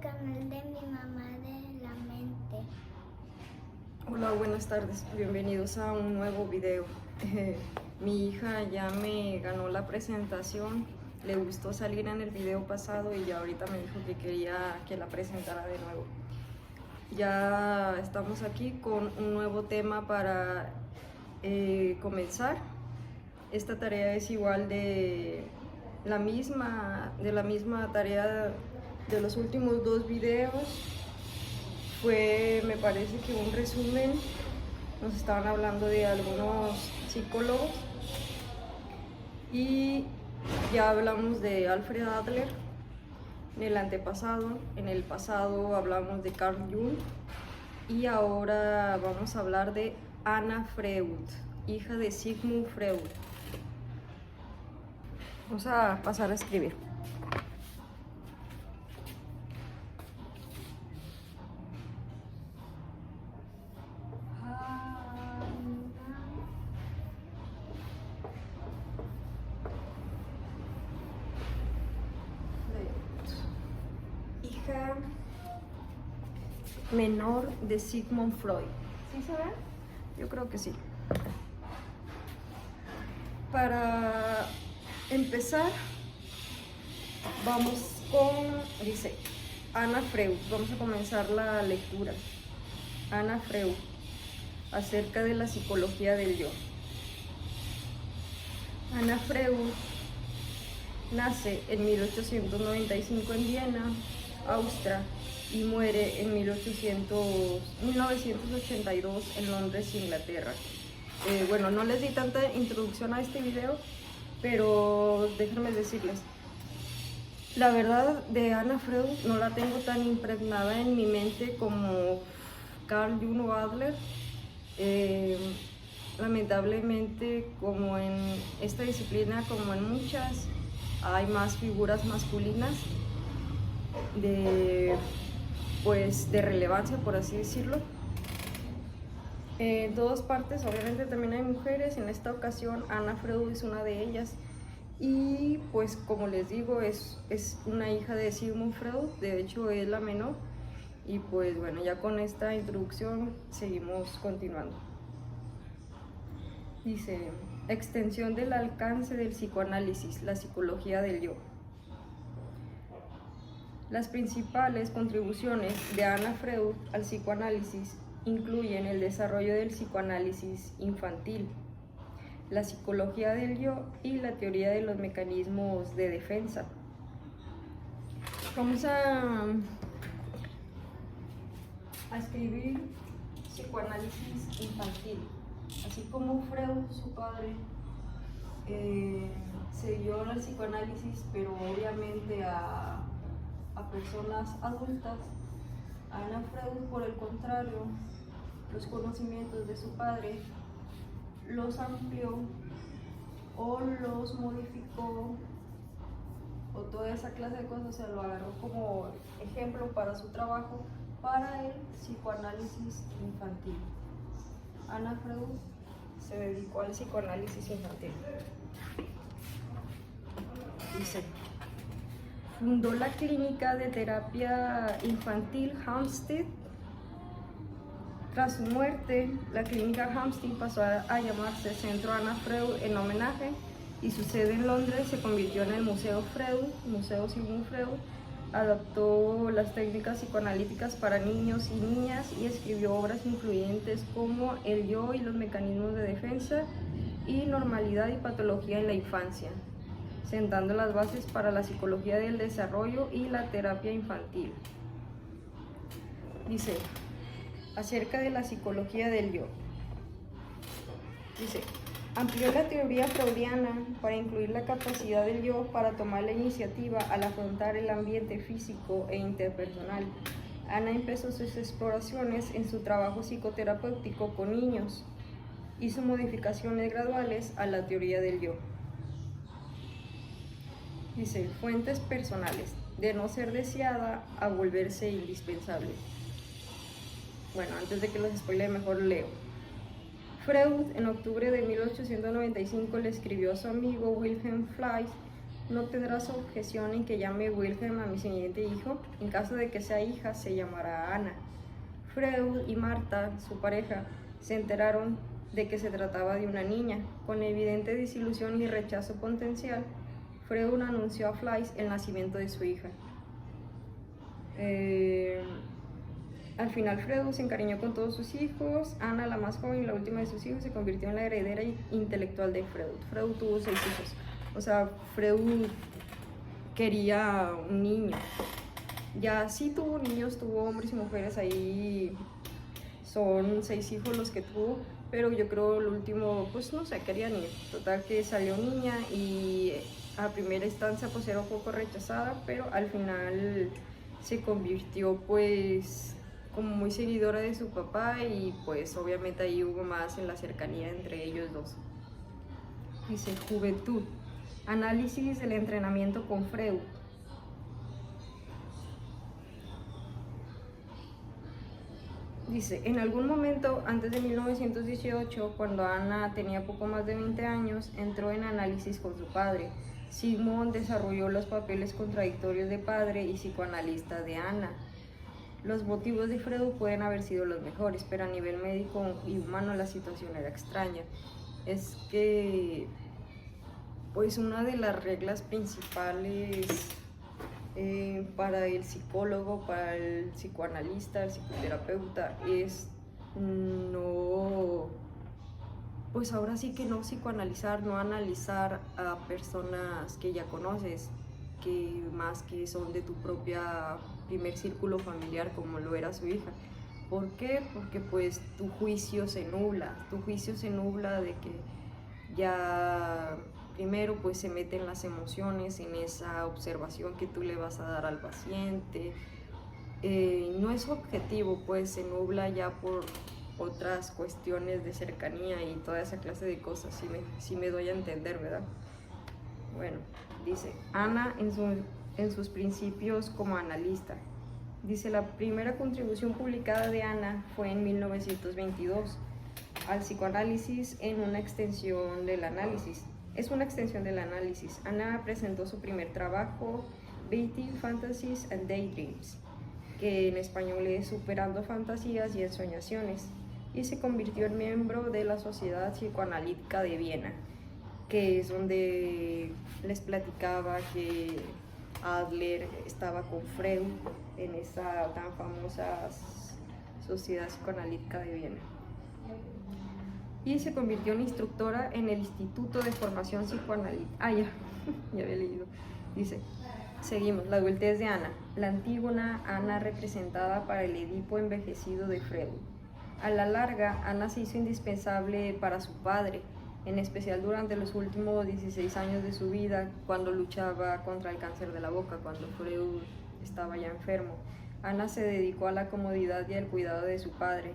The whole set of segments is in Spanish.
canal de mi mamá de la mente. Hola, buenas tardes, bienvenidos a un nuevo video. Mi hija ya me ganó la presentación, le gustó salir en el video pasado y ya ahorita me dijo que quería que la presentara de nuevo. Ya estamos aquí con un nuevo tema para comenzar. Esta tarea es igual de la misma tarea de los últimos dos videos. Fue, me parece que un resumen, nos estaban hablando de algunos psicólogos y ya hablamos de Alfred Adler en el antepasado, en el pasado hablamos de Carl Jung y ahora vamos a hablar de Anna Freud, hija de Sigmund Freud. Vamos a pasar a escribir. Hija menor de Sigmund Freud. ¿Sí se ve? Yo creo que sí. Para empezar, vamos con, dice, Anna Freud. Vamos a comenzar la lectura. Anna Freud, acerca de la psicología del yo. Anna Freud nace en 1895 en Viena, Austria, y muere en 1982 en Londres, Inglaterra. Bueno, no les di tanta introducción a este video, pero déjenme decirles, la verdad de Anna Freud no la tengo tan impregnada en mi mente como Carl Jung o Adler. Lamentablemente, como en esta disciplina, como en muchas, hay más figuras masculinas de relevancia, por así decirlo. En todas partes, obviamente también hay mujeres. En esta ocasión Anna Freud es una de ellas y pues como les digo es una hija de Sigmund Freud, de hecho es la menor. Y pues bueno, ya con esta introducción seguimos continuando. Dice, extensión del alcance del psicoanálisis, la psicología del yo. Las principales contribuciones de Anna Freud al psicoanálisis incluyen el desarrollo del psicoanálisis infantil, la psicología del yo y la teoría de los mecanismos de defensa. Vamos a escribir psicoanálisis infantil. Así como Freud, su padre, se dio al psicoanálisis, pero obviamente a personas adultas, Anna Freud, por el contrario, los conocimientos de su padre los amplió o los modificó o toda esa clase de cosas, se lo agarró como ejemplo para su trabajo para el psicoanálisis infantil. Anna Freud se dedicó al psicoanálisis infantil. Dice, fundó la clínica de terapia infantil Hampstead. Tras su muerte, la clínica Hampstead pasó a llamarse Centro Anna Freud en homenaje y su sede en Londres se convirtió en el Museo Freud, Museo Sigmund Freud. Adoptó las técnicas psicoanalíticas para niños y niñas y escribió obras influyentes como El yo y los mecanismos de defensa y Normalidad y patología en la infancia, sentando las bases para la psicología del desarrollo y la terapia infantil. Dice, acerca de la psicología del yo. Dice, amplió la teoría freudiana para incluir la capacidad del yo para tomar la iniciativa al afrontar el ambiente físico e interpersonal. Anna empezó sus exploraciones en su trabajo psicoterapéutico con niños. Hizo modificaciones graduales a la teoría del yo. Dice, fuentes personales, de no ser deseada a volverse indispensable. Bueno, antes de que los spoile, mejor leo. Freud, en octubre de 1895, le escribió a su amigo Wilhelm Fliess no tendrás objeción en que llame Wilhelm a mi siguiente hijo. En caso de que sea hija, se llamará Ana. Freud y Marta, su pareja, se enteraron de que se trataba de una niña. Con evidente desilusión y rechazo potencial, Freud anunció a Fleiss el nacimiento de su hija. Al final Freud se encariñó con todos sus hijos. Ana, la más joven y la última de sus hijos, se convirtió en la heredera intelectual de Freud. Freud tuvo 6 hijos. O sea, Freud quería un niño. Ya sí tuvo niños, tuvo hombres y mujeres, ahí son 6 hijos los que tuvo, pero yo creo el último, pues no sé, quería niño. Total que salió niña y a primera instancia pues era un poco rechazada, pero al final se convirtió pues como muy seguidora de su papá y pues obviamente ahí hubo más en la cercanía entre ellos dos. Dice, juventud, análisis del entrenamiento con Freud. Dice, en algún momento antes de 1918, cuando Ana tenía poco más de 20 años, entró en análisis con su padre. Sigmund desarrolló los papeles contradictorios de padre y psicoanalista de Ana. Los motivos de Freud pueden haber sido los mejores, pero a nivel médico y humano la situación era extraña. Es que, pues una de las reglas principales para el psicólogo, para el psicoanalista, el psicoterapeuta, es no, pues ahora sí que no psicoanalizar, no analizar a personas que ya conoces, que más que son de tu propia primer círculo familiar, como lo era su hija. ¿Por qué? Porque pues tu juicio se nubla de que ya primero pues se meten las emociones en esa observación que tú le vas a dar al paciente. No es objetivo, pues se nubla ya por otras cuestiones de cercanía y toda esa clase de cosas, si me doy a entender, ¿verdad? Bueno, dice, Ana en sus principios como analista. Dice, la primera contribución publicada de Ana fue en 1922 al psicoanálisis en una extensión del análisis. Es una extensión del análisis. Ana presentó su primer trabajo, Beating Fantasies and Daydreams, que en español es Superando Fantasías y Ensoñaciones, y se convirtió en miembro de la Sociedad Psicoanalítica de Viena, que es donde les platicaba que Adler estaba con Freud en esa tan famosa Sociedad Psicoanalítica de Viena. Y se convirtió en instructora en el Instituto de Formación Psicoanalítica. Ya había leído. Dice, seguimos, la adultez de Ana. La Antígona, Ana representada para el Edipo envejecido de Freud. A la larga, Ana se hizo indispensable para su padre, en especial durante los últimos 16 años de su vida, cuando luchaba contra el cáncer de la boca, cuando Freud estaba ya enfermo. Ana se dedicó a la comodidad y al cuidado de su padre.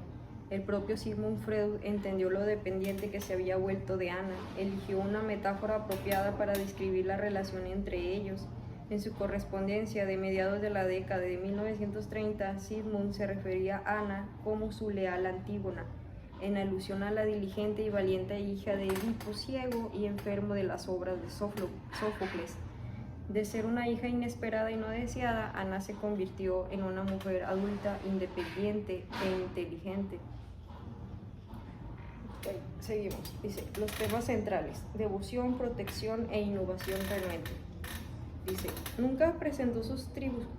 El propio Sigmund Freud entendió lo dependiente que se había vuelto de Ana, eligió una metáfora apropiada para describir la relación entre ellos. En su correspondencia de mediados de la década de 1930, Sigmund se refería a Ana como su leal Antígona, en alusión a la diligente y valiente hija de Edipo ciego y enfermo de las obras de Sófocles. De ser una hija inesperada y no deseada, Ana se convirtió en una mujer adulta, independiente e inteligente. Okay, seguimos. Dice, los temas centrales, devoción, protección e innovación realmente. Dice, nunca presentó sus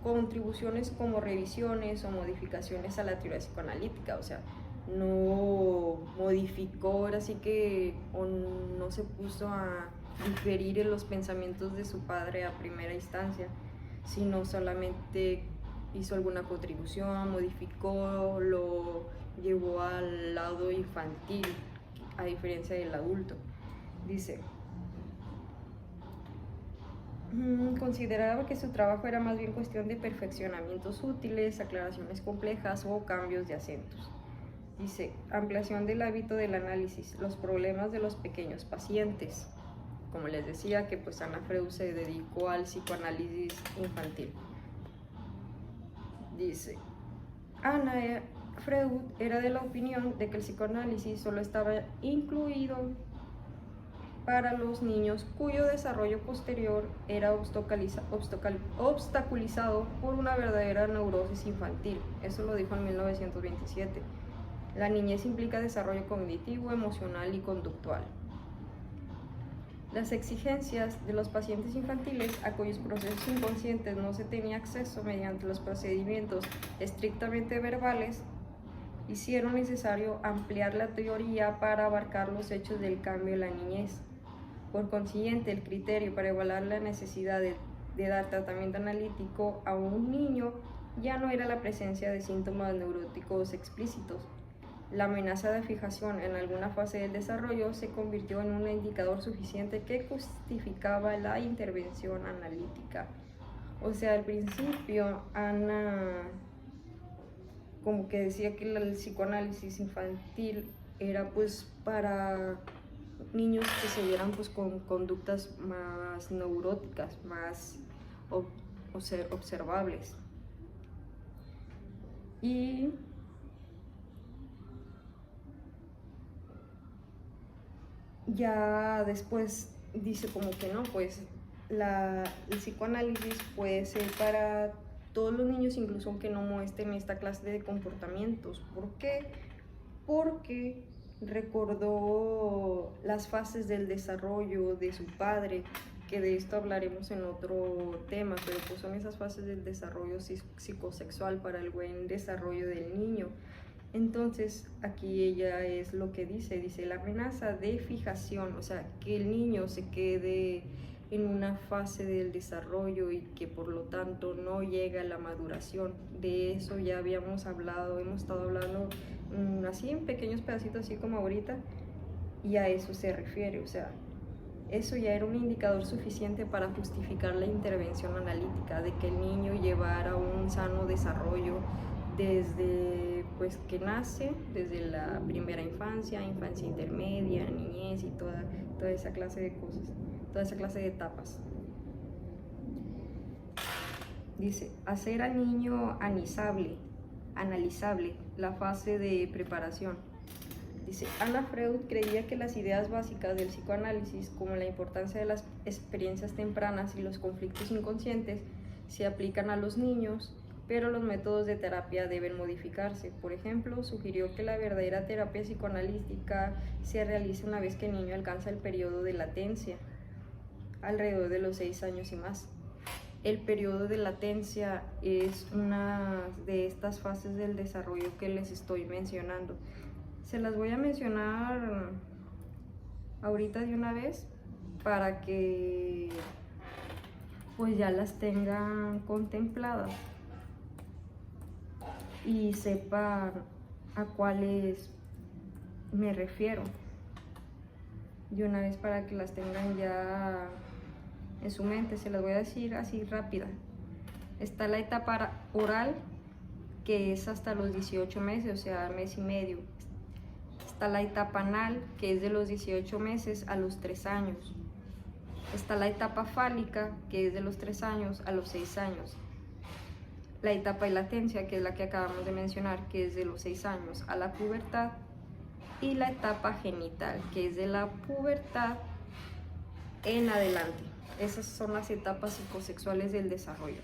contribuciones como revisiones o modificaciones a la teoría psicoanalítica, o sea, no modificó, ahora sí que, o no se puso a diferir en los pensamientos de su padre a primera instancia, sino solamente hizo alguna contribución, modificó, lo llevó al lado infantil, a diferencia del adulto. Dice, consideraba que su trabajo era más bien cuestión de perfeccionamientos útiles, aclaraciones complejas o cambios de acentos. Dice, ampliación del hábito del análisis, los problemas de los pequeños pacientes. Como les decía, que pues Ana Freud se dedicó al psicoanálisis infantil. Dice, Ana Freud era de la opinión de que el psicoanálisis solo estaba incluido para los niños cuyo desarrollo posterior era obstaculizado por una verdadera neurosis infantil. Eso lo dijo en 1927. La niñez implica desarrollo cognitivo, emocional y conductual. Las exigencias de los pacientes infantiles a cuyos procesos inconscientes no se tenía acceso mediante los procedimientos estrictamente verbales hicieron necesario ampliar la teoría para abarcar los hechos del cambio en la niñez. Por consiguiente, el criterio para evaluar la necesidad de dar tratamiento analítico a un niño ya no era la presencia de síntomas neuróticos explícitos. La amenaza de fijación en alguna fase del desarrollo se convirtió en un indicador suficiente que justificaba la intervención analítica. O sea, al principio Ana como que decía que el psicoanálisis infantil era pues para niños que se vieran pues con conductas más neuróticas, más observables. Y ya después dice como que no, pues el psicoanálisis puede ser para todos los niños, incluso aunque no muestren esta clase de comportamientos. ¿Por qué? Porque recordó las fases del desarrollo de su padre, que de esto hablaremos en otro tema, pero pues son esas fases del desarrollo psicosexual para el buen desarrollo del niño. Entonces aquí ella es lo que dice la amenaza de fijación, o sea, que el niño se quede en una fase del desarrollo y que por lo tanto no llega a la maduración. De eso ya habíamos hablado, hemos estado hablando así en pequeños pedacitos, así como ahorita, y a eso se refiere, o sea, eso ya era un indicador suficiente para justificar la intervención analítica, de que el niño llevara un sano desarrollo desde pues que nace, desde la primera infancia, infancia intermedia, niñez y toda esa clase de cosas, toda esa clase de etapas. Dice, hacer al niño analizable la fase de preparación. Dice, Anna Freud creía que las ideas básicas del psicoanálisis, como la importancia de las experiencias tempranas y los conflictos inconscientes, se aplican a los niños, pero los métodos de terapia deben modificarse. Por ejemplo, sugirió que la verdadera terapia psicoanalítica se realiza una vez que el niño alcanza el periodo de latencia, alrededor de los 6 años y más. El periodo de latencia es una de estas fases del desarrollo que les estoy mencionando. Se las voy a mencionar ahorita de una vez para que pues ya las tengan contempladas y sepan a cuáles me refiero. De una vez para que las tengan ya en su mente, se las voy a decir así rápida. Está la etapa oral, que es hasta los 18 meses, o sea, mes y medio. Está la etapa anal, que es de los 18 meses a los 3 años. Está la etapa fálica, que es de los 3 años a los 6 años. La etapa de latencia, que es la que acabamos de mencionar, que es de los 6 años a la pubertad. Y la etapa genital, que es de la pubertad en adelante. Esas son las etapas psicosexuales del desarrollo.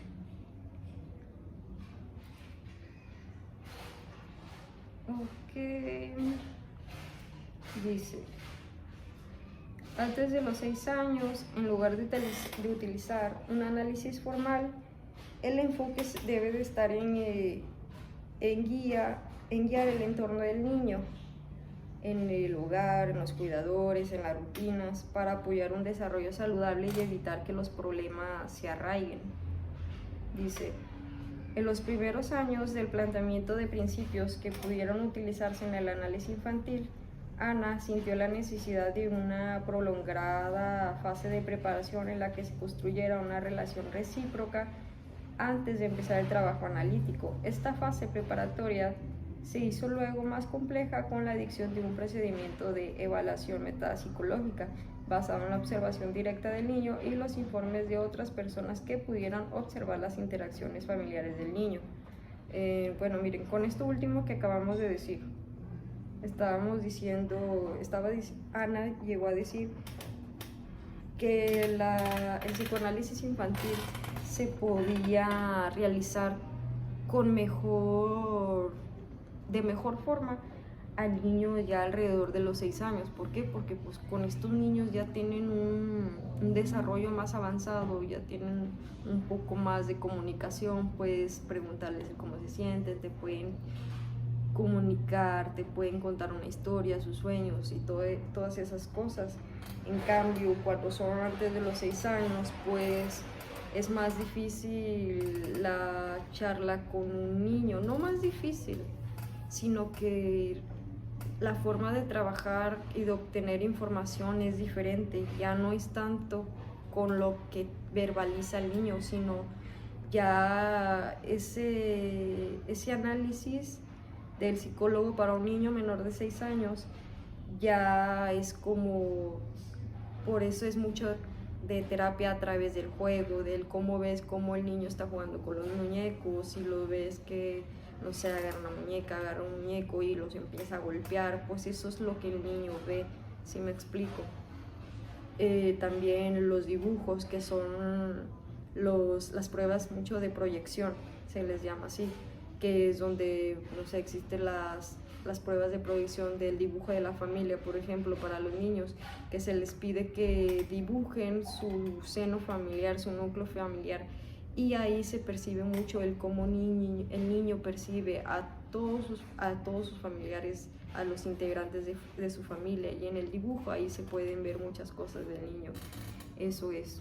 Ok. Dice, antes de los 6 años, en lugar de utilizar un análisis formal, el enfoque debe de estar en guiar el entorno del niño, en el hogar, en los cuidadores, en las rutinas, para apoyar un desarrollo saludable y evitar que los problemas se arraiguen. Dice, en los primeros años del planteamiento de principios que pudieron utilizarse en el análisis infantil, Ana sintió la necesidad de una prolongada fase de preparación en la que se construyera una relación recíproca antes de empezar el trabajo analítico. Esta fase preparatoria se hizo luego más compleja con la adición de un procedimiento de evaluación metapsicológica basado en la observación directa del niño y los informes de otras personas que pudieran observar las interacciones familiares del niño. Bueno, miren, con esto último que acabamos de decir, Ana llegó a decir que el psicoanálisis infantil se podía realizar de mejor forma al niño ya alrededor de los 6 años. ¿Por qué? Porque pues con estos niños ya tienen un desarrollo más avanzado, ya tienen un poco más de comunicación, puedes preguntarles cómo se sienten, te pueden comunicar, te pueden contar una historia, sus sueños y todas esas cosas. En cambio, cuando son antes de los 6 años, pues es más difícil la charla con un niño, no más difícil, sino que la forma de trabajar y de obtener información es diferente. Ya no es tanto con lo que verbaliza el niño, sino ya ese análisis del psicólogo para un niño menor de 6 años ya es como, por eso es mucho de terapia a través del juego, del cómo ves cómo el niño está jugando con los muñecos, si lo ves que, no sé, agarra una muñeca, agarra un muñeco y los empieza a golpear, pues eso es lo que el niño ve, si me explico. También los dibujos, que son las pruebas mucho de proyección, se les llama así, que es donde, no sé, existen las pruebas de proyección del dibujo de la familia, por ejemplo, para los niños, que se les pide que dibujen su seno familiar, su núcleo familiar, y ahí se percibe mucho el cómo el niño percibe a todos sus familiares, a los integrantes de su familia, y en el dibujo ahí se pueden ver muchas cosas del niño. Eso es.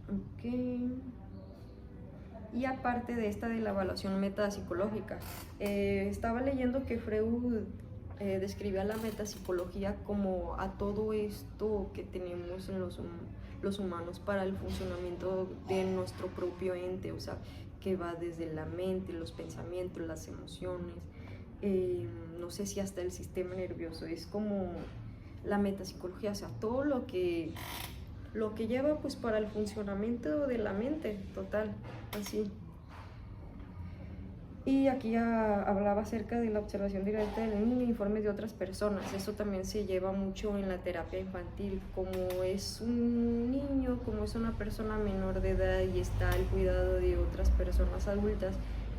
Ok. Y aparte de esta de la evaluación metapsicológica, estaba leyendo que Freud describía la metapsicología como a todo esto que tenemos en los humanos para el funcionamiento de nuestro propio ente, o sea, que va desde la mente, los pensamientos, las emociones, no sé si hasta el sistema nervioso, es como la metapsicología, o sea, todo lo que lleva pues para el funcionamiento de la mente, total, así. Y aquí ya hablaba acerca de la observación directa del niño, informes de otras personas. Eso también se lleva mucho en la terapia infantil, como es un niño, como es una persona menor de edad y está al cuidado de otras personas adultas,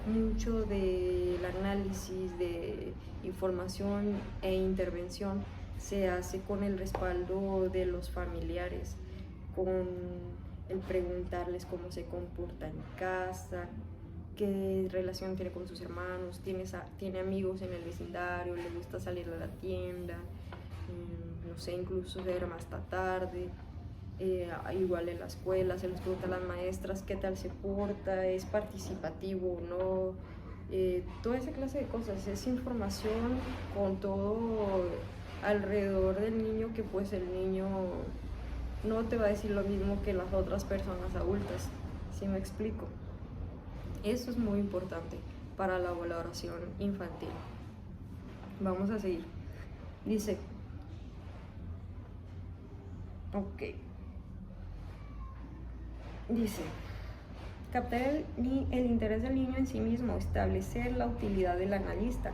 mucho del análisis de información e intervención se hace con el respaldo de los familiares, con el preguntarles cómo se comporta en casa, qué relación tiene con sus hermanos, tiene amigos en el vecindario, le gusta salir a la tienda, no sé, incluso se duerme hasta tarde. Igual en la escuela se les pregunta a las maestras qué tal se porta, es participativo o no, toda esa clase de cosas. Es información con todo alrededor del niño, que pues el niño no te va a decir lo mismo que las otras personas adultas, ¿sí me explico? Eso es muy importante para la valoración infantil. Vamos a seguir. Dice, captar el interés del niño en sí mismo, establecer la utilidad del analista.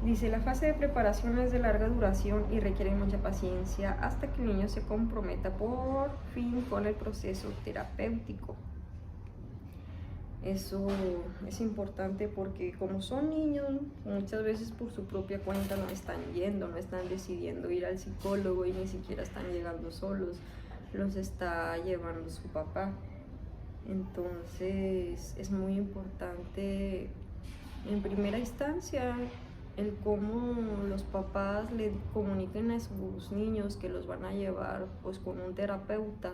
Dice, la fase de preparación es de larga duración y requiere mucha paciencia hasta que el niño se comprometa por fin con el proceso terapéutico. Eso es importante porque como son niños, muchas veces por su propia cuenta no están decidiendo ir al psicólogo y ni siquiera están llegando solos, los está llevando su papá. Entonces es muy importante en primera instancia el cómo los papás le comuniquen a sus niños que los van a llevar pues con un terapeuta.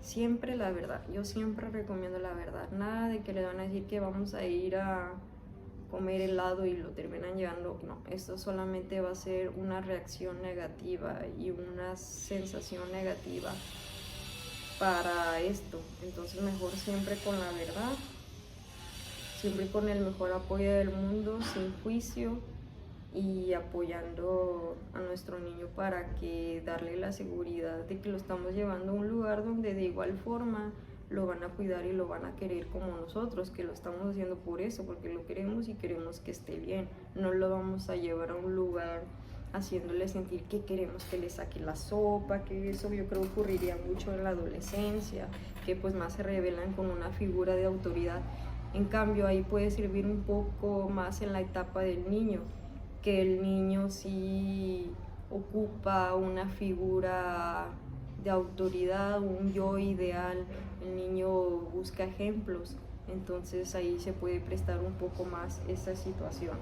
Siempre la verdad, yo siempre recomiendo la verdad, nada de que le van a decir que vamos a ir a comer helado y lo terminan llevando, no, esto solamente va a ser una reacción negativa y una sensación negativa para esto. Entonces mejor siempre con la verdad, siempre con el mejor apoyo del mundo, sin juicio, y apoyando a nuestro niño para que darle la seguridad de que lo estamos llevando a un lugar donde de igual forma lo van a cuidar y lo van a querer como nosotros, que lo estamos haciendo por eso, porque lo queremos y queremos que esté bien. No lo vamos a llevar a un lugar haciéndole sentir que queremos que le saque la sopa, que eso yo creo ocurriría mucho en la adolescencia, que pues más se revelan con una figura de autoridad. En cambio, ahí puede servir un poco más en la etapa del niño, que el niño sí ocupa una figura de autoridad, un yo ideal, el niño busca ejemplos, entonces ahí se puede prestar un poco más esa situación.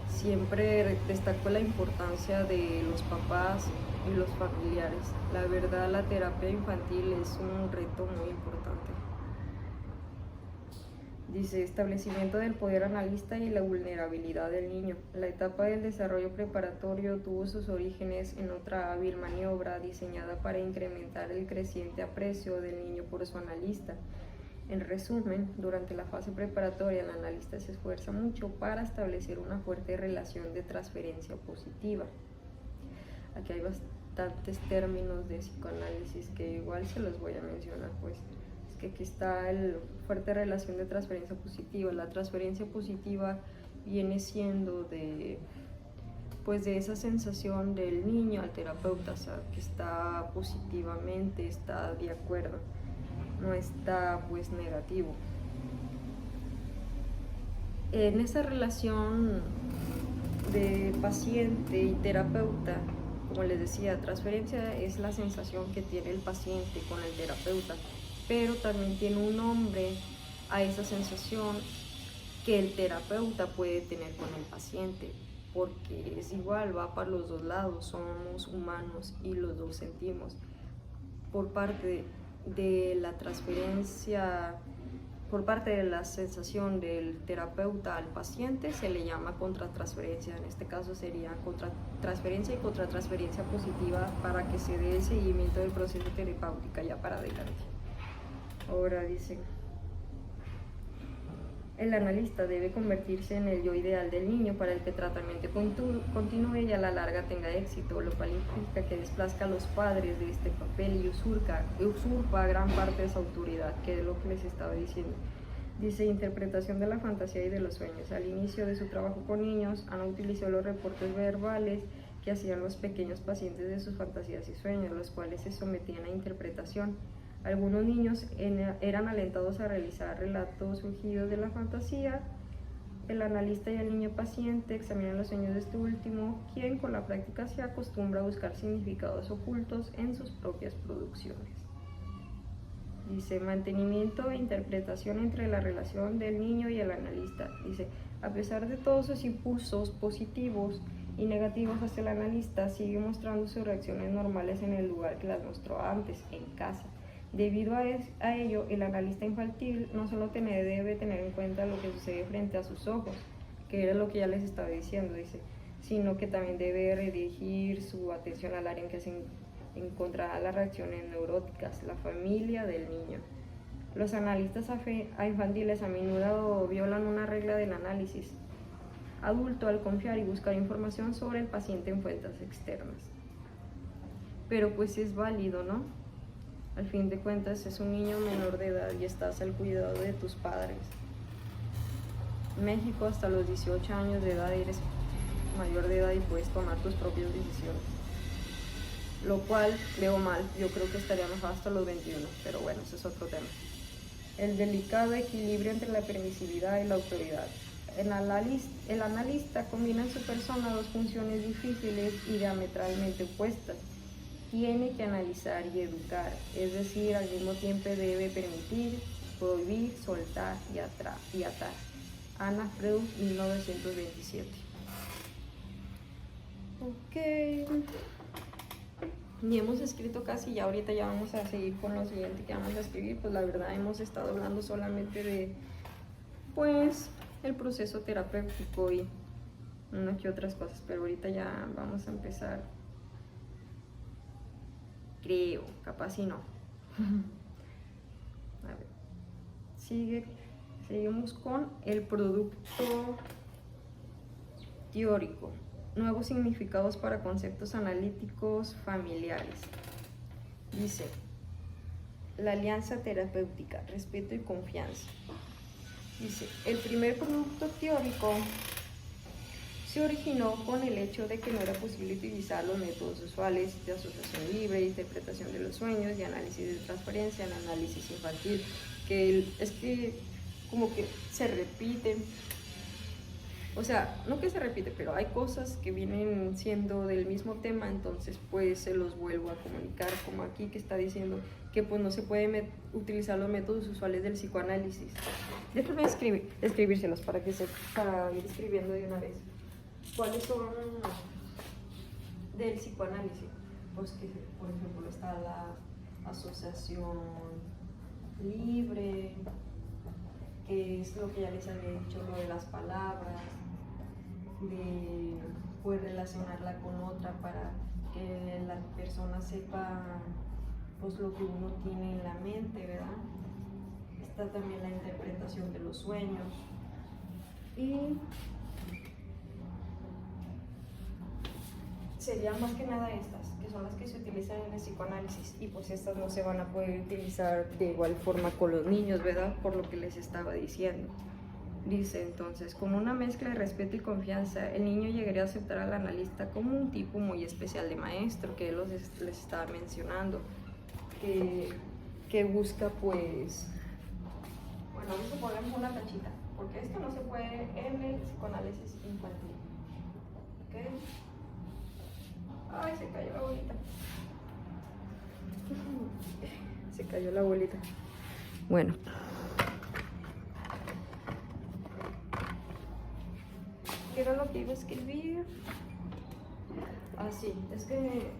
Siempre destaco la importancia de los papás y los familiares. La verdad, la terapia infantil es un reto muy importante. Dice, establecimiento del poder analista y la vulnerabilidad del niño. La etapa del desarrollo preparatorio tuvo sus orígenes en otra hábil maniobra diseñada para incrementar el creciente aprecio del niño por su analista. En resumen, durante la fase preparatoria, el analista se esfuerza mucho para establecer una fuerte relación de transferencia positiva. Aquí hay bastantes términos de psicoanálisis que igual se los voy a mencionar, pues. Es que aquí está la fuerte relación de transferencia positiva. La transferencia positiva viene siendo de esa sensación del niño al terapeuta, o sea, que está positivamente, está de acuerdo, no está pues negativo. En esa relación de paciente y terapeuta, como les decía, transferencia es la sensación que tiene el paciente con el terapeuta, pero también tiene un nombre a esa sensación que el terapeuta puede tener con el paciente, porque es igual, va para los dos lados, somos humanos y los dos sentimos. Por parte de la transferencia, por parte de la sensación del terapeuta al paciente, se le llama contratransferencia. En este caso sería contratransferencia y contratransferencia positiva para que se dé el seguimiento del proceso terapéutico ya para adelante. Ahora dice, el analista debe convertirse en el yo ideal del niño para el que el tratamiento continúe y a la larga tenga éxito, lo cual implica que desplazca a los padres de este papel y usurpa gran parte de su autoridad, que es lo que les estaba diciendo. Dice, interpretación de la fantasía y de los sueños. Al inicio de su trabajo con niños, Ana utilizó los reportes verbales que hacían los pequeños pacientes de sus fantasías y sueños, los cuales se sometían a interpretación. Algunos niños eran alentados a realizar relatos surgidos de la fantasía. El analista y el niño paciente examinan los sueños de este último, quien con la práctica se acostumbra a buscar significados ocultos en sus propias producciones. Dice, mantenimiento e interpretación entre la relación del niño y el analista. Dice, a pesar de todos sus impulsos positivos y negativos hacia el analista, sigue mostrando sus reacciones normales en el lugar que las mostró antes, en casa. Debido a ello, el analista infantil no solo debe tener en cuenta lo que sucede frente a sus ojos, que era lo que ya les estaba diciendo, dice, sino que también debe redirigir su atención al área en que se encontrará las reacciones neuróticas, la familia del niño. Los analistas infantiles a menudo violan una regla del análisis adulto al confiar y buscar información sobre el paciente en fuentes externas. Pero pues es válido, ¿no? Al fin de cuentas es un niño menor de edad y estás al cuidado de tus padres. En México hasta los 18 años de edad eres mayor de edad y puedes tomar tus propias decisiones. Lo cual veo mal, yo creo que estaríamos hasta los 21, pero bueno, ese es otro tema. El delicado equilibrio entre la permisividad y la autoridad. El analista combina en su persona dos funciones difíciles y diametralmente opuestas. Tiene que analizar y educar, es decir, al mismo tiempo debe permitir, prohibir, soltar y atar. Anna Freud, 1927. Ok. Ni hemos escrito casi, ya ahorita ya vamos a seguir con lo siguiente que vamos a escribir. Pues la verdad hemos estado hablando solamente de, pues, el proceso terapéutico y unas que otras cosas, pero ahorita ya vamos a empezar. Creo, capaz y no. A ver, seguimos con el producto teórico. Nuevos significados para conceptos analíticos familiares. Dice, la alianza terapéutica, respeto y confianza. Dice, el primer producto teórico se originó con el hecho de que no era posible utilizar los métodos usuales de asociación libre, interpretación de los sueños y análisis de transferencia en análisis infantil, es que como que se repiten. O sea, no que se repite, pero hay cosas que vienen siendo del mismo tema, entonces pues se los vuelvo a comunicar, como aquí que está diciendo que pues no se puede utilizar los métodos usuales del psicoanálisis. Déjame escribírselos para ir escribiendo de una vez. ¿Cuáles son del psicoanálisis? Pues que, por ejemplo, está la asociación libre, que es lo que ya les había dicho, lo de las palabras, de poder relacionarla con otra para que la persona sepa pues lo que uno tiene en la mente, ¿verdad? Está también la interpretación de los sueños y serían más que nada estas, que son las que se utilizan en el psicoanálisis, y pues estas no se van a poder utilizar de igual forma con los niños, ¿verdad? Por lo que les estaba diciendo. Dice entonces, con una mezcla de respeto y confianza, el niño llegaría a aceptar al analista como un tipo muy especial de maestro, que él les estaba mencionando, que busca pues, bueno, vamos a poner una tachita, porque esto no se puede en el psicoanálisis infantil, ¿ok? Ay, se cayó la bolita. Se cayó la bolita. Bueno. ¿Qué era lo que iba a escribir? Así, es que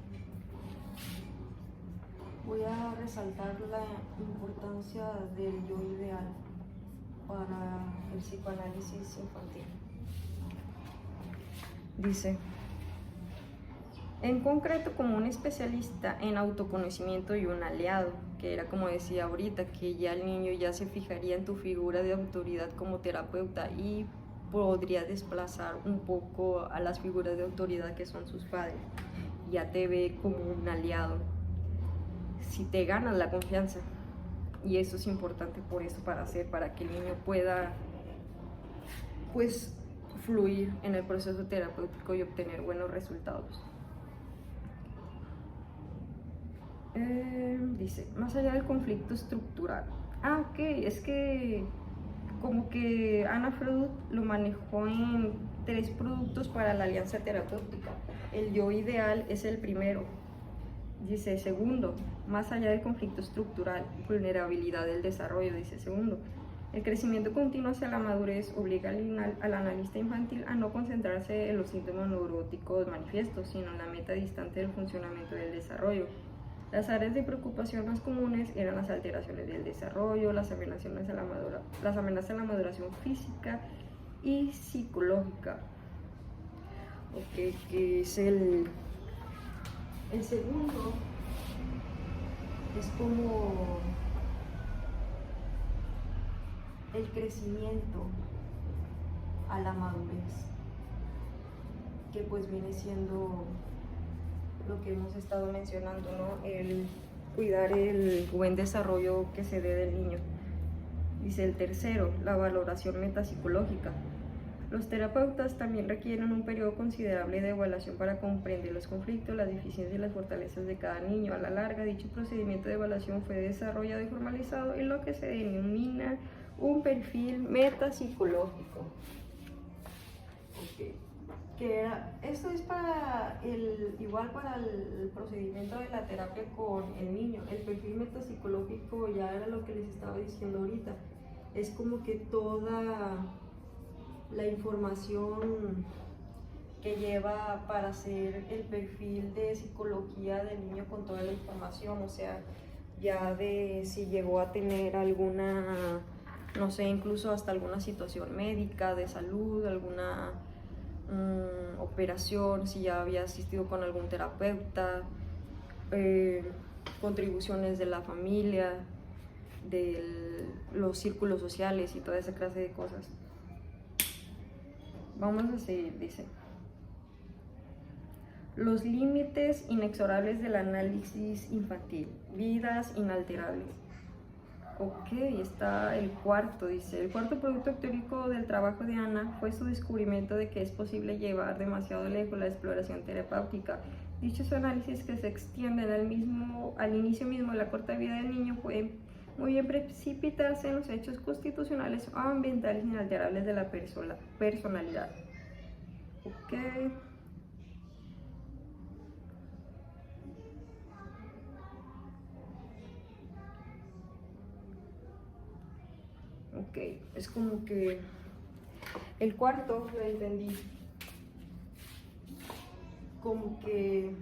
voy a resaltar la importancia del yo ideal para el psicoanálisis infantil. Dice, en concreto como un especialista en autoconocimiento y un aliado, que era como decía ahorita, que ya el niño ya se fijaría en tu figura de autoridad como terapeuta y podría desplazar un poco a las figuras de autoridad que son sus padres. Ya te ve como un aliado si te ganas la confianza, y eso es importante por eso, para que el niño pueda pues fluir en el proceso terapéutico y obtener buenos resultados. Dice, más allá del conflicto estructural. Ok, es que como que Anna Freud lo manejó en 3 productos para la alianza terapéutica. El yo ideal es el primero. Dice, segundo, más allá del conflicto estructural, vulnerabilidad del desarrollo. Dice, segundo, el crecimiento continuo hacia la madurez obliga al analista infantil a no concentrarse en los síntomas neuróticos manifiestos, sino en la meta distante del funcionamiento del desarrollo. Las áreas de preocupación más comunes eran las alteraciones del desarrollo, las amenazas a la maduración física y psicológica. Ok, que es el segundo, es como el crecimiento a la madurez, que pues viene siendo lo que hemos estado mencionando, ¿no? El cuidar el buen desarrollo que se dé del niño. Dice el tercero, la valoración metapsicológica. Los terapeutas también requieren un periodo considerable de evaluación para comprender los conflictos, las deficiencias y las fortalezas de cada niño. A la larga, dicho procedimiento de evaluación fue desarrollado y formalizado en lo que se denomina un perfil metapsicológico. Okay. Esto es igual para el procedimiento de la terapia con el niño. El perfil metapsicológico ya era lo que les estaba diciendo ahorita. Es como que toda la información que lleva para hacer el perfil de psicología del niño con toda la información, o sea, ya de si llegó a tener alguna, no sé, incluso hasta alguna situación médica, de salud, alguna operación, si ya había asistido con algún terapeuta, contribuciones de la familia, de los círculos sociales y toda esa clase de cosas. Vamos a seguir, dice. Los límites inexorables del análisis infantil, vidas inalterables. Ok, está el cuarto, dice. El cuarto producto teórico del trabajo de Ana fue su descubrimiento de que es posible llevar demasiado lejos la exploración terapéutica. Dichos análisis que se extienden al inicio mismo de la corta vida del niño pueden muy bien precipitarse en los hechos constitucionales o ambientales inalterables de la personalidad. Ok. Ok, es como que el cuarto lo entendí como que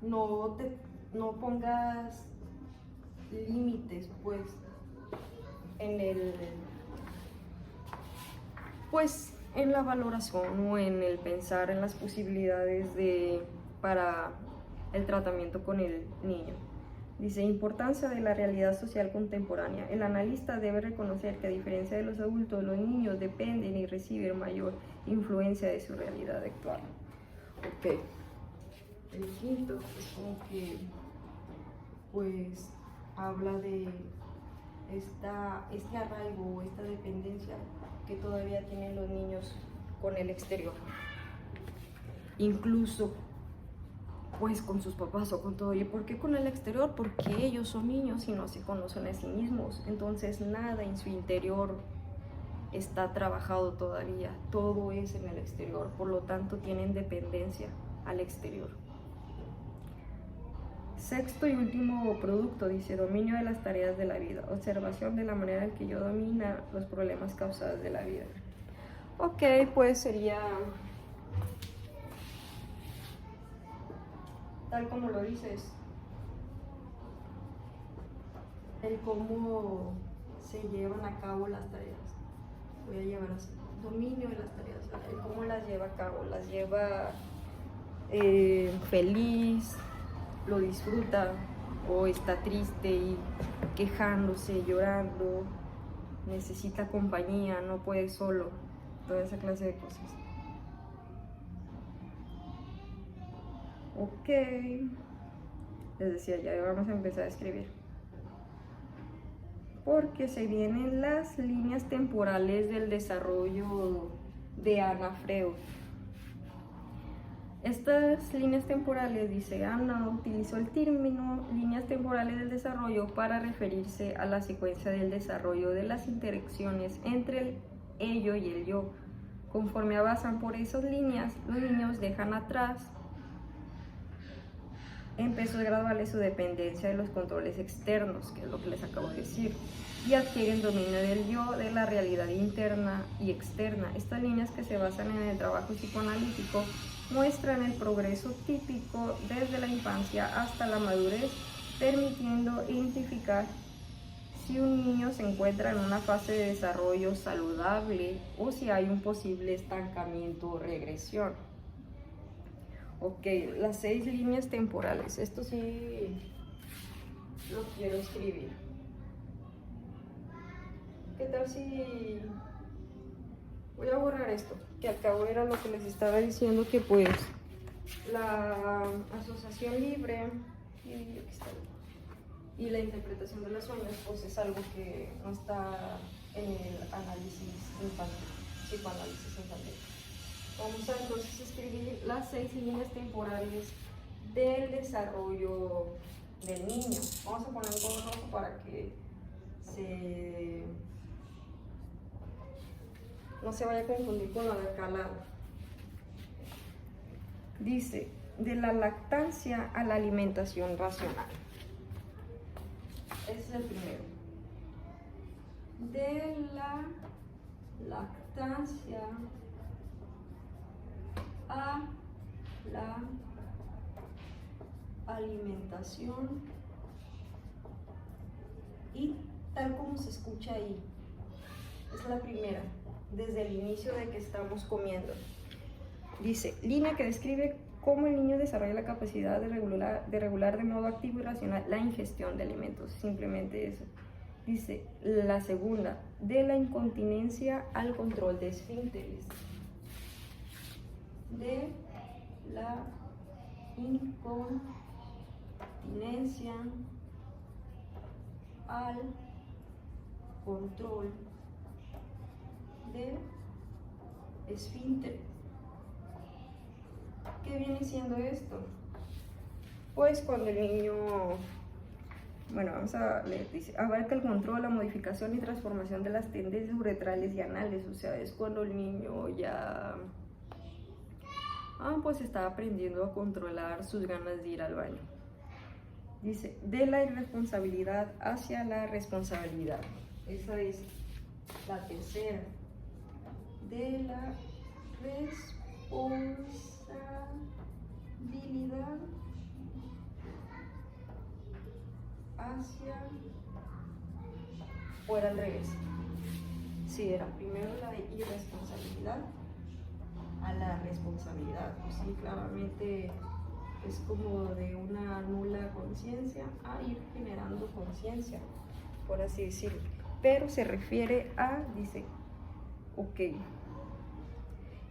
no pongas límites pues en la valoración o en el pensar en las posibilidades para el tratamiento con el niño. Dice, importancia de la realidad social contemporánea. El analista debe reconocer que a diferencia de los adultos, los niños dependen y reciben mayor influencia de su realidad actual. Ok. El quinto es como que, pues, habla de este arraigo o esta dependencia que todavía tienen los niños con el exterior. Incluso pues con sus papás o con todo. ¿Y por qué con el exterior? Porque ellos son niños y no se conocen a sí mismos. Entonces nada en su interior está trabajado todavía. Todo es en el exterior. Por lo tanto tienen dependencia al exterior. Sexto y último producto, dice, dominio de las tareas de la vida. Observación de la manera en que yo domina los problemas causados de la vida. Ok, pues sería tal como lo dices, el cómo se llevan a cabo las tareas. Voy a llevar así, dominio de las tareas, el cómo las lleva a cabo, las lleva feliz, lo disfruta o está triste y quejándose, llorando, necesita compañía, no puede solo, toda esa clase de cosas. Ok, les decía, ya vamos a empezar a escribir. Porque se vienen las líneas temporales del desarrollo de Anna Freud. Estas líneas temporales, dice Anna, utilizó el término líneas temporales del desarrollo para referirse a la secuencia del desarrollo de las interacciones entre el ello y el yo. Conforme avanzan por esas líneas, los niños dejan atrás en pesos graduales su dependencia de los controles externos, que es lo que les acabo de decir, y adquieren dominio del yo, de la realidad interna y externa. Estas líneas, que se basan en el trabajo psicoanalítico, muestran el progreso típico desde la infancia hasta la madurez, permitiendo identificar si un niño se encuentra en una fase de desarrollo saludable o si hay un posible estancamiento o regresión. Ok, las 6 líneas temporales. Esto sí lo quiero escribir. ¿Qué tal si voy a borrar esto? Que al cabo era lo que les estaba diciendo, que pues la asociación libre y la interpretación de los sueños pues es algo que no está en el análisis infantil, psicoanálisis infantil. Vamos a entonces escribir las 6 líneas temporales del desarrollo del niño. Vamos a poner un color rojo para que no se vaya a confundir con la de acá al lado. Dice, de la lactancia a la alimentación racional. Ese es el primero. De la lactancia a la alimentación, y tal como se escucha ahí, es la primera, desde el inicio de que estamos comiendo. Dice, línea que describe cómo el niño desarrolla la capacidad de regular de modo activo y racional la ingestión de alimentos, simplemente eso. Dice, la segunda, de la incontinencia al control de esfínteres. De la incontinencia al control del esfínter. ¿Qué viene siendo esto? Pues cuando el niño, bueno, vamos a leer, dice, abarca el control, la modificación y transformación de las tendencias uretrales y anales, o sea, es cuando el niño ya, pues está aprendiendo a controlar sus ganas de ir al baño. Dice, de la irresponsabilidad hacia la responsabilidad. Esa es la tercera. De la responsabilidad hacia, o era al revés. Sí, era primero la irresponsabilidad a la responsabilidad. Pues sí, claramente es como de una nula conciencia a ir generando conciencia, por así decirlo. Pero se refiere a, dice, ok,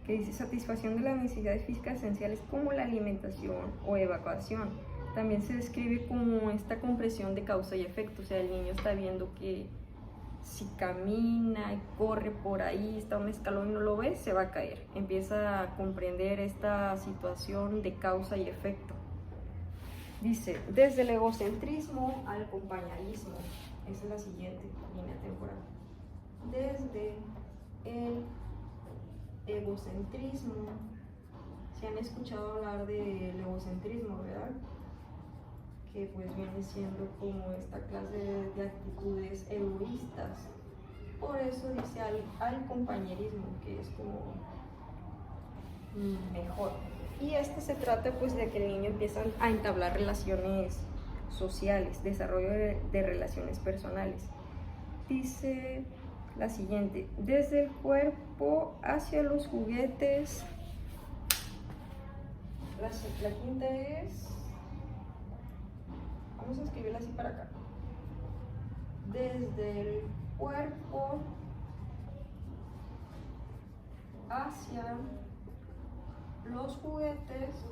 que dice satisfacción de las necesidades físicas esenciales como la alimentación o evacuación. También se describe como esta compresión de causa y efecto, o sea, el niño está viendo que si camina y corre por ahí, está un escalón y no lo ve, se va a caer. Empieza a comprender esta situación de causa y efecto. Dice, desde el egocentrismo al compañerismo. Esa es la siguiente línea temporal. Desde el egocentrismo, se han escuchado hablar del egocentrismo, ¿verdad? Que pues viene siendo como esta clase de actitudes egoístas. Por eso dice al compañerismo, que es como mejor. Y se trata pues de que el niño empieza a entablar relaciones sociales, desarrollo de relaciones personales. Dice la siguiente, desde el cuerpo hacia los juguetes. La quinta es, vamos a escribirla así para acá, desde el cuerpo hacia los juguetes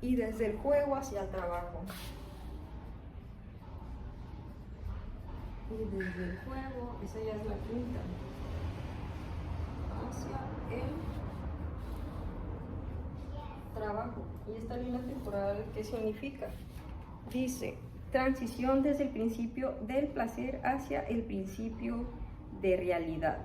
y desde el juego hacia el trabajo. Y desde el juego, esa ya es la quinta, hacia el trabajo. Y esta línea temporal, ¿qué significa? Dice, transición desde el principio del placer hacia el principio de realidad.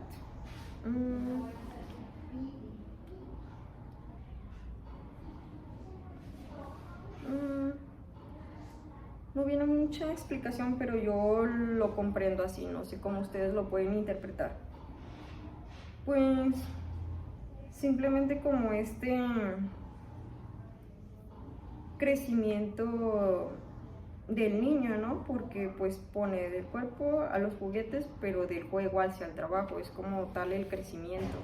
No viene mucha explicación, pero yo lo comprendo así, no sé cómo ustedes lo pueden interpretar. Pues simplemente como este crecimiento del niño, ¿no? Porque pues pone del cuerpo a los juguetes, pero del juego hacia el trabajo, es como tal el crecimiento.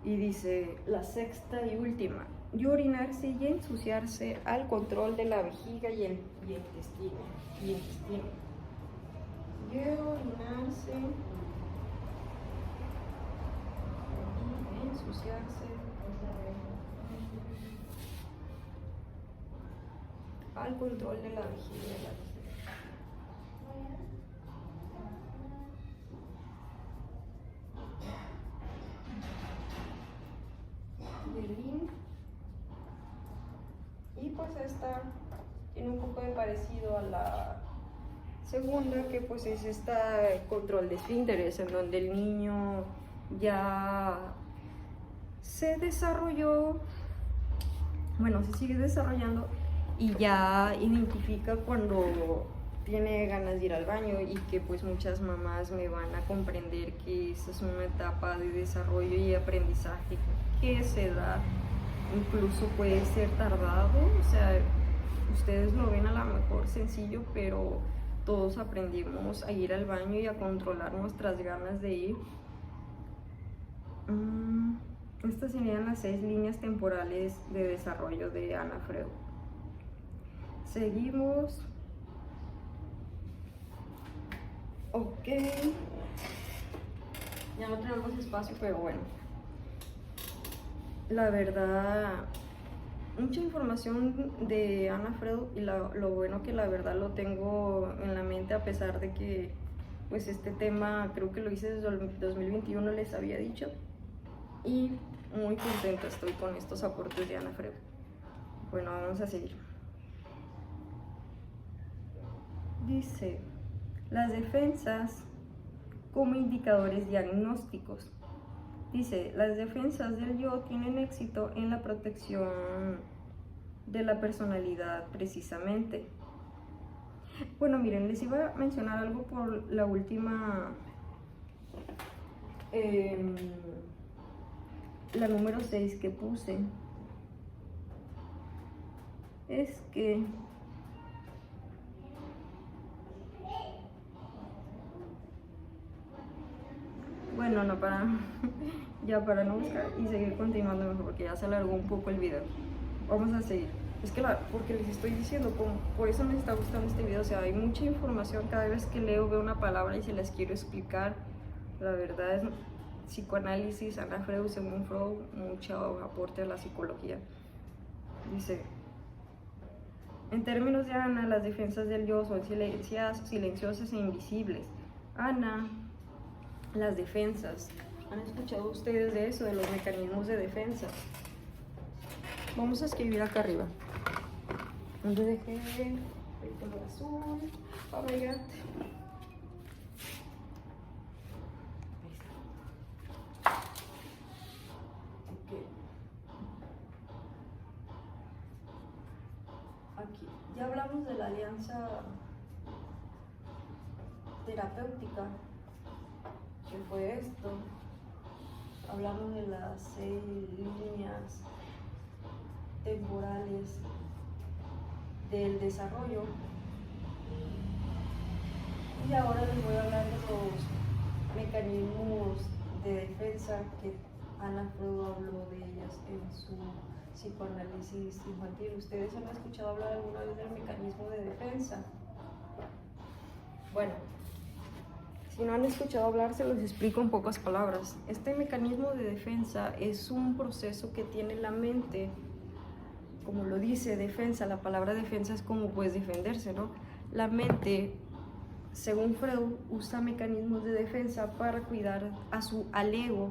Y dice la sexta y última, y orinarse y ensuciarse al control de la vejiga y el intestino. Y orinarse y ensuciarse al control de la vejiga y la y pues esta tiene un poco de parecido a la segunda, que pues es esta control de esfínteres, en donde el niño ya se desarrolló, bueno, se sigue desarrollando y ya identifica cuando tiene ganas de ir al baño, y que pues muchas mamás me van a comprender que esa es una etapa de desarrollo y aprendizaje que se da, incluso puede ser tardado, o sea, ustedes lo ven a lo mejor sencillo, pero todos aprendimos a ir al baño y a controlar nuestras ganas de ir. Estas serían las 6 líneas temporales de desarrollo de Anna Freud. Seguimos. Ok. Ya no tenemos espacio, pero bueno. La verdad, mucha información de Ana Freud y lo bueno que la verdad lo tengo en la mente, a pesar de que pues este tema creo que lo hice desde el 2021, les había dicho, y muy contenta estoy con estos aportes de Ana Freud. Bueno, vamos a seguir. Dice, las defensas como indicadores diagnósticos. Dice, las defensas del yo tienen éxito en la protección de la personalidad precisamente. Bueno, miren, les iba a mencionar algo por la última, la número 6 que puse. Es que bueno, no para ya para no buscar y seguir continuando mejor, porque ya se alargó un poco el video. Vamos a seguir. Es que porque les estoy diciendo, por eso me está gustando este video, o sea, hay mucha información. Cada vez que leo, veo una palabra y se las quiero explicar. La verdad es psicoanálisis, Ana Freud, según Freud, mucho aporte a la psicología. Dice, en términos de Ana, las defensas del yo son silenciosas e invisibles. Ana, las defensas. ¿Han escuchado ustedes de eso, de los mecanismos de defensa? Vamos a escribir acá arriba. ¿Dónde dejé el color azul? Oh my God. Aquí. Ya hablamos de la alianza terapéutica, que fue esto. Hablamos de las 6 líneas temporales del desarrollo, y ahora les voy a hablar de los mecanismos de defensa que Ana Freud habló de ellas en su psicoanálisis infantil. ¿Ustedes han escuchado hablar alguna vez del mecanismo de defensa? Bueno, si no han escuchado hablar, se los explico en pocas palabras. Este mecanismo de defensa es un proceso que tiene la mente. Como lo dice, defensa, la palabra defensa es como pues defenderse, ¿no? La mente, según Freud, usa mecanismos de defensa para cuidar al ego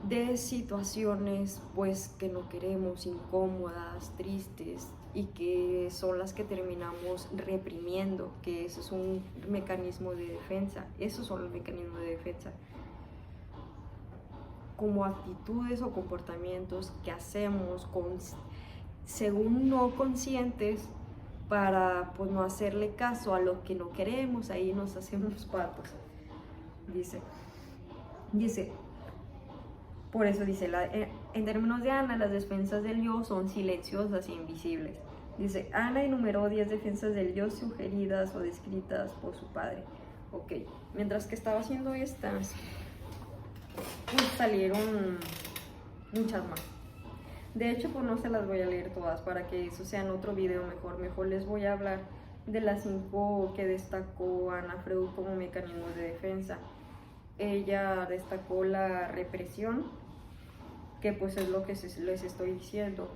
de situaciones pues que no queremos, incómodas, tristes, y que son las que terminamos reprimiendo, que eso es un mecanismo de defensa. Esos son los mecanismos de defensa, como actitudes o comportamientos que hacemos según no conscientes, para pues no hacerle caso a lo que no queremos. Ahí nos hacemos patos. Dice, por eso dice, en términos de Ana, las defensas del yo son silenciosas e invisibles. Dice, Ana enumeró 10 defensas del yo sugeridas o descritas por su padre. Ok, mientras que estaba haciendo estas, pues salieron muchas más. De hecho, pues no se las voy a leer todas, para que eso sea en otro video mejor les voy a hablar de las 5 que destacó Ana Freud como mecanismos de defensa. Ella destacó la represión, que pues es lo que les estoy diciendo,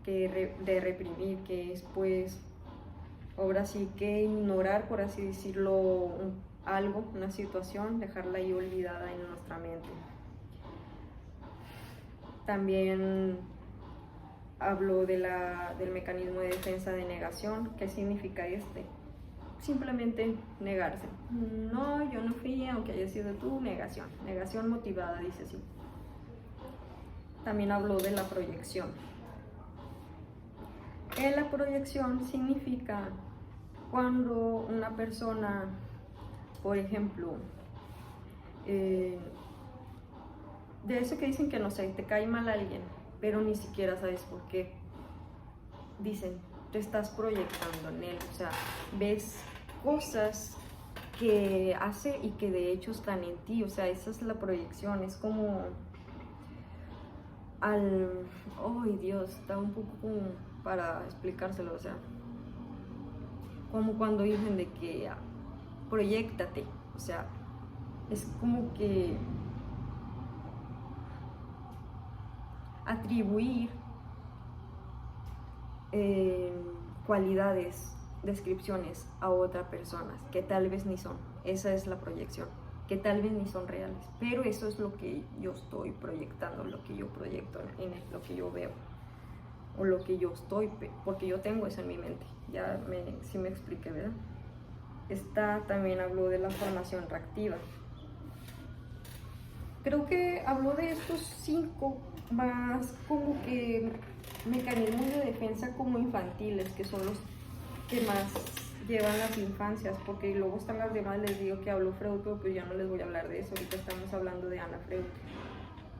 que de reprimir, que es pues ahora sí que ignorar, por así decirlo, algo, una situación, dejarla ahí olvidada en nuestra mente. También habló del mecanismo de defensa de negación. ¿Qué significa este? Simplemente negarse. No, yo no fui, aunque haya sido tú. Negación motivada, dice así. También habló de la proyección. La proyección significa cuando una persona, por ejemplo, de eso que dicen que no sé, te cae mal a alguien, pero ni siquiera sabes por qué. Dicen, te estás proyectando en él, o sea, ves cosas que hace y que de hecho están en ti, o sea, esa es la proyección. Es como ¡ay, Dios! Está un poco como para explicárselo, o sea, como cuando dicen de que proyéctate, o sea, es como que atribuir cualidades, descripciones a otra persona que tal vez ni son. Esa es la proyección, que tal vez ni son reales, pero eso es lo que yo estoy proyectando, lo que yo proyecto en lo que yo veo, o lo que yo estoy, porque yo tengo eso en mi mente. Sí me expliqué, ¿verdad? Esta también habló de la formación reactiva. Creo que habló de estos 5 más como que mecanismos de defensa como infantiles, que son los que más llevan las infancias, porque luego están las demás. Les digo que habló Freud, pero pues ya no les voy a hablar de eso, ahorita estamos hablando de Ana Freud.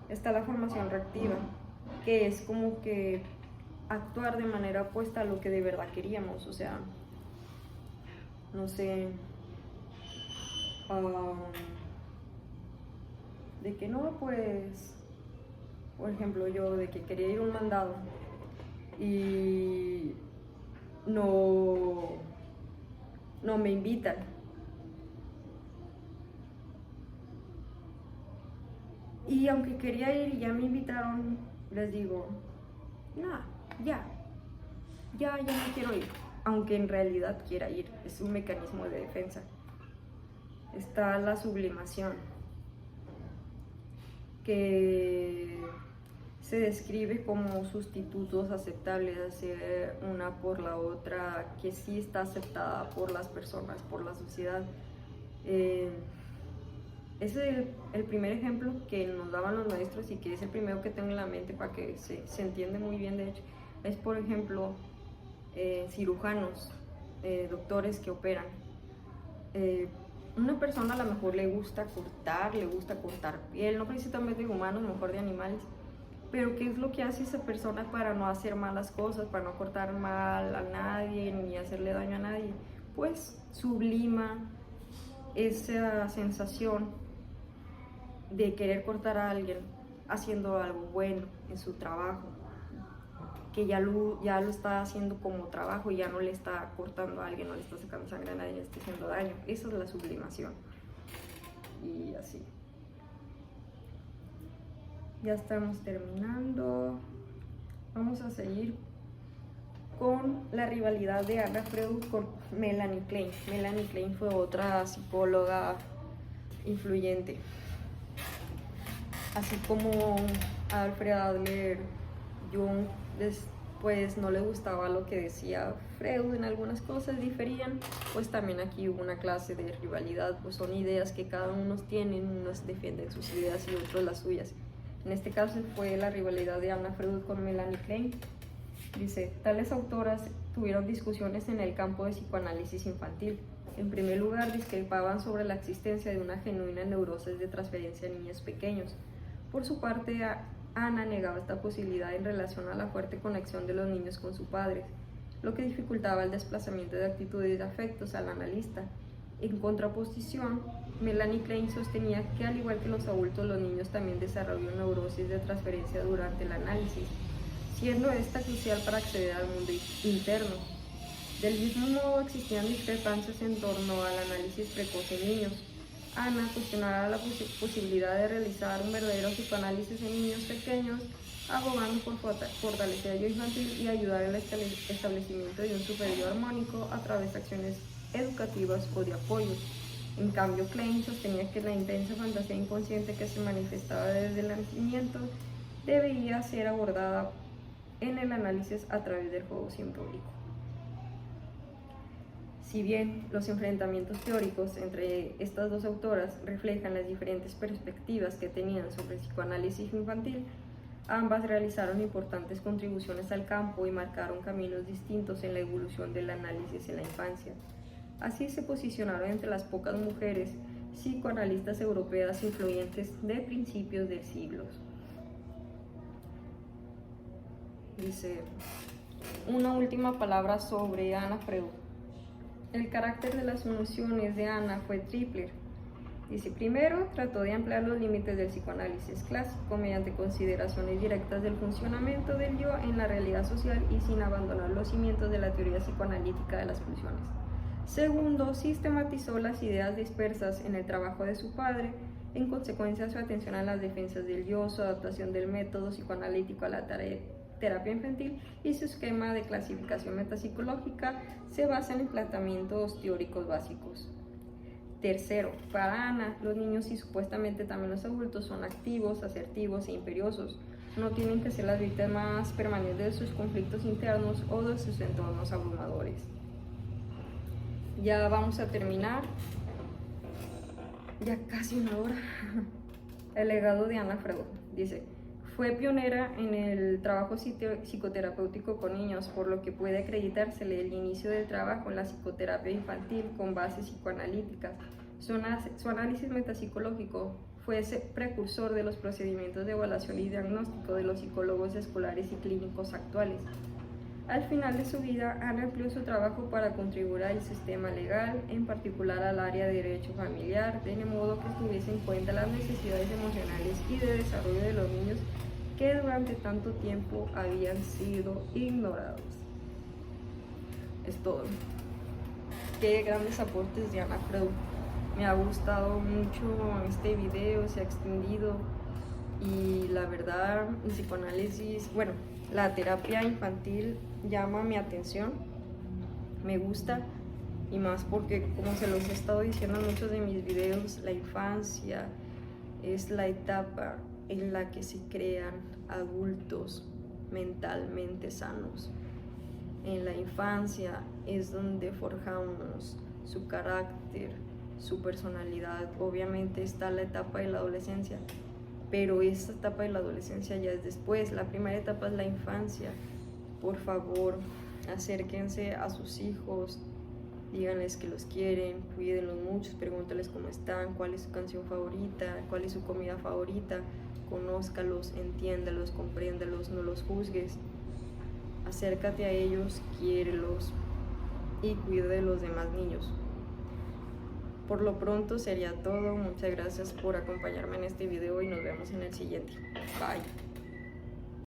Está la formación reactiva, que es como que actuar de manera opuesta a lo que de verdad queríamos, o sea, no sé, de que no, pues, por ejemplo, yo de que quería ir a un mandado y no me invitan. Y aunque quería ir y ya me invitaron, les digo, no, ya no quiero ir, aunque en realidad quiera ir. Es un mecanismo de defensa. Está la sublimación, que se describe como sustitutos aceptables, hacer una por la otra, que sí está aceptada por las personas, por la sociedad. Ese es el primer ejemplo que nos daban los maestros, y que es el primero que tengo en la mente para que se entiende muy bien. De hecho, es, por ejemplo, cirujanos, doctores que operan. Una persona a lo mejor le gusta cortar piel, no precisamente de humanos, a lo mejor de animales, pero ¿qué es lo que hace esa persona para no hacer malas cosas, para no cortar mal a nadie ni hacerle daño a nadie? Pues sublima esa sensación de querer cortar a alguien haciendo algo bueno en su trabajo, que ya lo está haciendo como trabajo y ya no le está cortando a alguien, no le está sacando sangre a nadie, le está haciendo daño. Esa es la sublimación. Y así. Ya estamos terminando. Vamos a seguir con la rivalidad de Anna Freud con Melanie Klein. Melanie Klein fue otra psicóloga influyente. Así como Alfred Adler, Jung, pues no le gustaba lo que decía Freud, en algunas cosas diferían, pues también aquí hubo una clase de rivalidad. Pues son ideas que cada uno tiene, unos defienden sus ideas y otros las suyas. En este caso fue la rivalidad de Anna Freud con Melanie Klein. Dice, tales autoras tuvieron discusiones en el campo de psicoanálisis infantil. En primer lugar, discrepaban sobre la existencia de una genuina neurosis de transferencia a niños pequeños. Por su parte, Ana negaba esta posibilidad en relación a la fuerte conexión de los niños con sus padres, lo que dificultaba el desplazamiento de actitudes y de afectos al analista. En contraposición, Melanie Klein sostenía que, al igual que los adultos, los niños también desarrollan neurosis de transferencia durante el análisis, siendo esta crucial para acceder al mundo interno. Del mismo modo, existían discrepancias en torno al análisis precoz en niños. Ana cuestionaba la posibilidad de realizar un verdadero psicoanálisis en niños pequeños, abogando por fortalecer el infantil y ayudar al establecimiento de un superior armónico a través de acciones educativas o de apoyo. En cambio, Klein sostenía que la intensa fantasía inconsciente que se manifestaba desde el nacimiento debía ser abordada en el análisis a través del juego simbólico. Si bien los enfrentamientos teóricos entre estas dos autoras reflejan las diferentes perspectivas que tenían sobre el psicoanálisis infantil, ambas realizaron importantes contribuciones al campo y marcaron caminos distintos en la evolución del análisis en la infancia. Así se posicionaron entre las pocas mujeres psicoanalistas europeas influyentes de principios del siglo. Dice, una última palabra sobre Anna Freud. El carácter de las emociones de Ana fue triple. Dice, primero, trató de ampliar los límites del psicoanálisis clásico mediante consideraciones directas del funcionamiento del yo en la realidad social y sin abandonar los cimientos de la teoría psicoanalítica de las pulsiones. Segundo, sistematizó las ideas dispersas en el trabajo de su padre. En consecuencia, su atención a las defensas del yo, su adaptación del método psicoanalítico a la tarea terapia infantil y su esquema de clasificación metapsicológica se basa en planteamientos teóricos básicos. Tercero, para Ana, los niños y supuestamente también los adultos son activos, asertivos e imperiosos. No tienen que ser las víctimas permanentes de sus conflictos internos o de sus entornos abrumadores. Ya vamos a terminar. Ya casi una hora. El legado de Ana Freud. Dice, fue pionera en el trabajo psicoterapéutico con niños, por lo que puede acreditársele el inicio del trabajo en la psicoterapia infantil con bases psicoanalíticas. Su análisis metapsicológico fue ese precursor de los procedimientos de evaluación y diagnóstico de los psicólogos escolares y clínicos actuales. Al final de su vida, Ana amplió su trabajo para contribuir al sistema legal, en particular al área de derecho familiar, de modo que tuviese en cuenta las necesidades emocionales y de desarrollo de los niños que durante tanto tiempo habían sido ignorados. Es todo. Qué grandes aportes de Ana Freud. Me ha gustado mucho este video, se ha extendido y la verdad, el psicoanálisis, bueno, la terapia infantil llama mi atención, me gusta y más porque, como se los he estado diciendo en muchos de mis videos, la infancia es la etapa en la que se crean adultos mentalmente sanos. En la infancia es donde forjamos su carácter, su personalidad. Obviamente está la etapa de la adolescencia, pero esta etapa de la adolescencia ya es después. La primera etapa es la infancia. Por favor, acérquense a sus hijos, díganles que los quieren, cuídenlos mucho, pregúntales cómo están, cuál es su canción favorita, cuál es su comida favorita, conózcalos, entiéndalos, compréndalos, no los juzgues, acércate a ellos, quiérelos y cuida de los demás niños. Por lo pronto sería todo. Muchas gracias por acompañarme en este video y nos vemos en el siguiente. Bye.